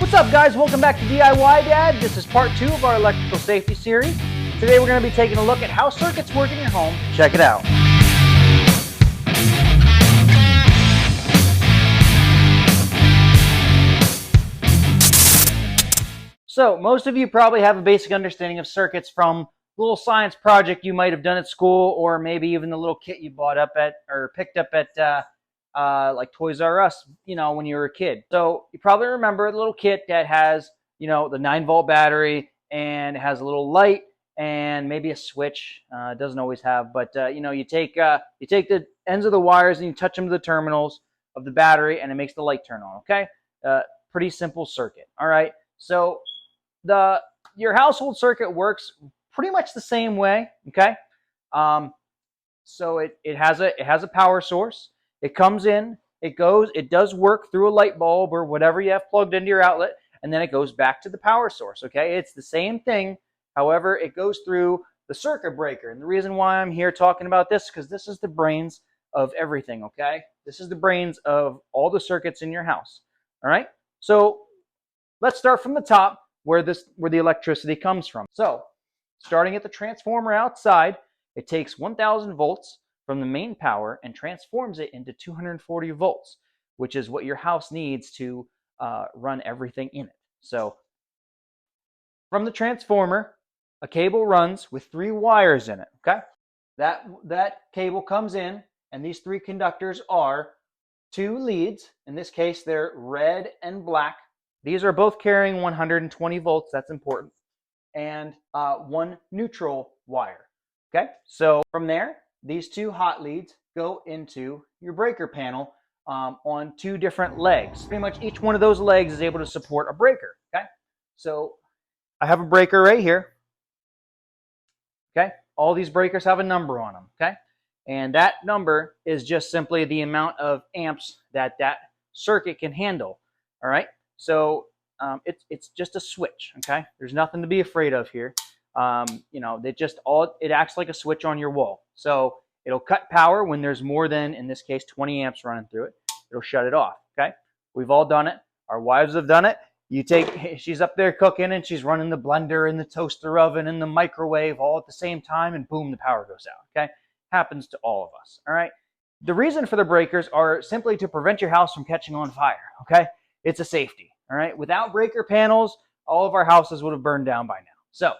What's up, guys? Welcome back to DIY Dad. This is part 2 of our electrical safety series. Today we're going to be taking a look at how circuits work in your home. Check it out. So most of you probably have a basic understanding of circuits from a little science project you might have done at school, or maybe even the little kit you bought up at or picked up at like Toys R Us, when you were a kid. So you probably remember the little kit that has, the 9-volt battery, and it has a little light and maybe a switch. It doesn't always have, but you take the ends of the wires and you touch them to the terminals of the battery, and it makes the light turn on. Okay, pretty simple circuit. All right, so your household circuit works pretty much the same way. Okay, so it has a power source. It comes in, it does work through a light bulb or whatever you have plugged into your outlet, and then it goes back to the power source, okay? It's the same thing. However, it goes through the circuit breaker. And the reason why I'm here talking about this is because this is the brains of everything, okay? This is the brains of all the circuits in your house, all right? So let's start from the top where the electricity comes from. So starting at the transformer outside, it takes 1,000 volts from the main power and transforms it into 240 volts, which is what your house needs to run everything in it. So from the transformer, a cable runs with 3 wires in it, okay? That cable comes in, and these 3 conductors are 2 leads. In this case, they're red and black. These are both carrying 120 volts, that's important, and 1 neutral wire, okay? So from there, these 2 hot leads go into your breaker panel on 2 different legs. Pretty much each one of those legs is able to support a breaker, okay? So I have a breaker right here, okay? All these breakers have a number on them, okay? And that number is just simply the amount of amps that circuit can handle, all right? So it's just a switch, okay? There's nothing to be afraid of here. It acts like a switch on your wall. So it'll cut power when there's more than, in this case, 20 amps running through it. It'll shut it off, okay? We've all done it. Our wives have done it. She's up there cooking, and she's running the blender and the toaster oven and the microwave all at the same time, and boom, the power goes out, okay? Happens to all of us, all right? The reason for the breakers are simply to prevent your house from catching on fire, okay? It's a safety, all right? Without breaker panels, all of our houses would have burned down by now. So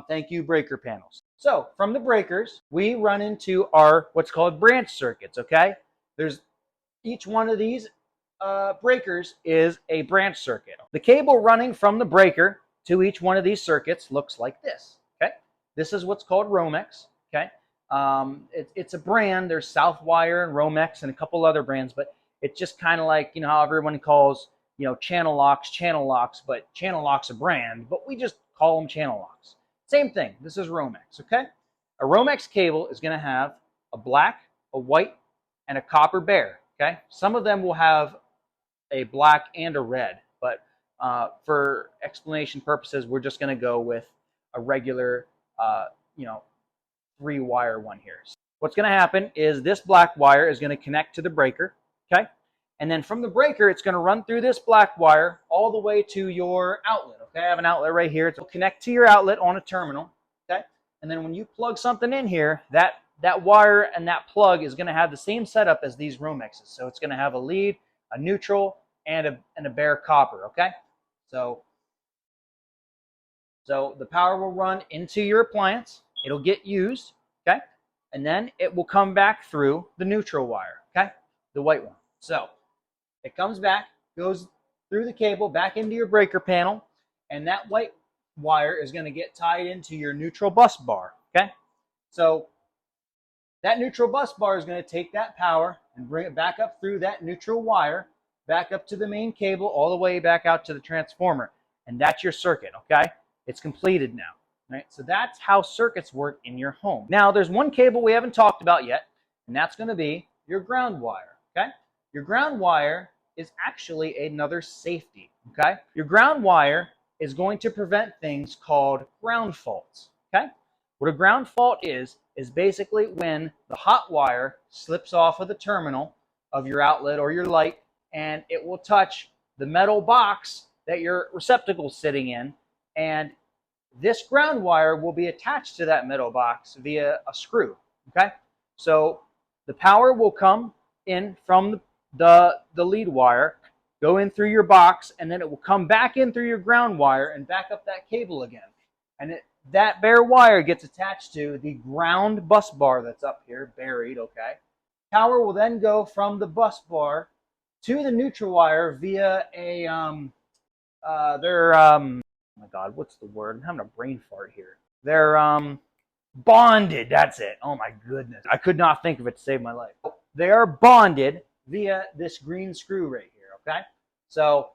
thank you, breaker panels. So from the breakers, we run into our what's called branch circuits, okay? Each one of these breakers is a branch circuit. The cable running from the breaker to each one of these circuits looks like this, okay? This is what's called Romex, okay? It's a brand. There's Southwire and Romex and a couple other brands, but it's just kind of like, how everyone calls, channel locks, but channel lock's a brand, but we just call them channel locks. Same thing. This is Romex, okay? A Romex cable is going to have a black, a white, and a copper bare, okay? Some of them will have a black and a red, but for explanation purposes, we're just going to go with a regular, 3-wire one here. So what's going to happen is this black wire is going to connect to the breaker, okay? And then from the breaker, it's going to run through this black wire all the way to your outlet, okay? I have an outlet right here. It'll connect to your outlet on a terminal, okay? And then when you plug something in here, that wire and that plug is going to have the same setup as these Romexes. So it's going to have a lead, a neutral, and a bare copper, okay? So the power will run into your appliance. It'll get used, okay? And then it will come back through the neutral wire, okay? The white one. So it comes back, goes through the cable back into your breaker panel, and that white wire is going to get tied into your neutral bus bar, okay? So that neutral bus bar is going to take that power and bring it back up through that neutral wire, back up to the main cable, all the way back out to the transformer. And that's your circuit, okay? It's completed now, right? So that's how circuits work in your home. Now, there's one cable we haven't talked about yet, and that's going to be your ground wire, okay? Your ground wire is actually another safety, okay? Your ground wire is going to prevent things called ground faults, okay? What a ground fault is basically when the hot wire slips off of the terminal of your outlet or your light, and it will touch the metal box that your receptacle is sitting in, and this ground wire will be attached to that metal box via a screw, okay? So the power will come in from the lead wire, go in through your box, and then it will come back in through your ground wire and back up that cable again. And that bare wire gets attached to the ground bus bar that's up here, buried, okay? Power will then go from the bus bar to the neutral wire via a, oh my God, what's the word? I'm having a brain fart here. They're bonded, that's it. Oh my goodness. I could not think of it to save my life. They are bonded via this green screw right here, okay? So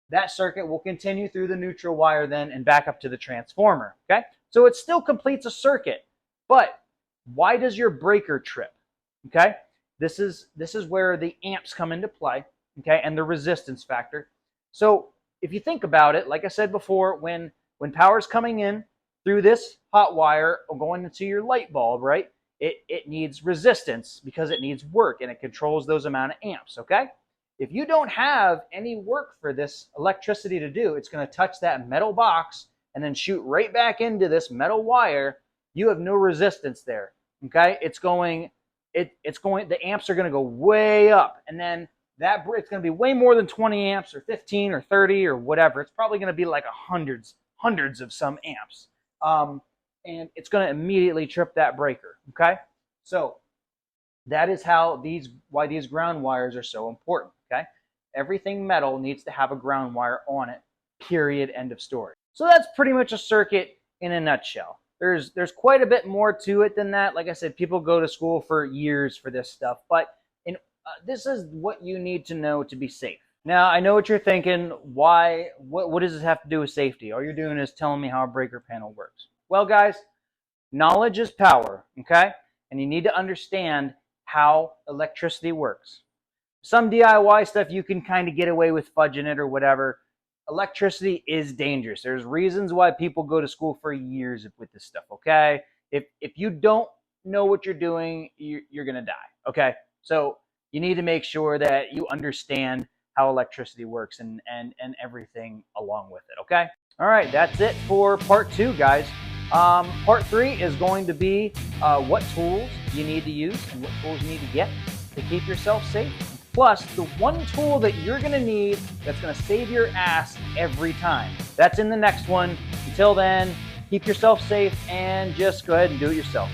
that circuit will continue through the neutral wire then and back up to the transformer, okay? So it still completes a circuit, but why does your breaker trip, okay? This is where the amps come into play, okay, and the resistance factor. So if you think about it, like I said before, when power is coming in through this hot wire or going into your light bulb, right, it needs resistance because it needs work and it controls those amount of amps, okay? If you don't have any work for this electricity to do, it's going to touch that metal box and then shoot right back into this metal wire. You have no resistance there, okay? The amps are going to go way up, and then it's going to be way more than 20 amps or 15 or 30 or whatever. It's probably going to be like hundreds of some amps. And it's going to immediately trip that breaker, okay? So that is why these ground wires are so important, okay? Everything metal needs to have a ground wire on it, period, end of story. So that's pretty much a circuit in a nutshell. There's quite a bit more to it than that. Like I said, people go to school for years for this stuff, but this is what you need to know to be safe. Now, I know what you're thinking. What does this have to do with safety? All you're doing is telling me how a breaker panel works. Well, guys, knowledge is power, okay? And you need to understand how electricity works. Some DIY stuff you can kind of get away with fudging it or whatever. Electricity is dangerous. There's reasons why people go to school for years with this stuff, okay? If you don't know what you're doing, you're going to die, okay? So you need to make sure that you understand how electricity works and everything along with it, okay? All right, that's it for part 2, guys. Part 3 is going to be what tools you need to use and what tools you need to get to keep yourself safe. Plus, the one tool that you're going to need that's going to save your ass every time. That's in the next one. Until then, keep yourself safe and just go ahead and do it yourself.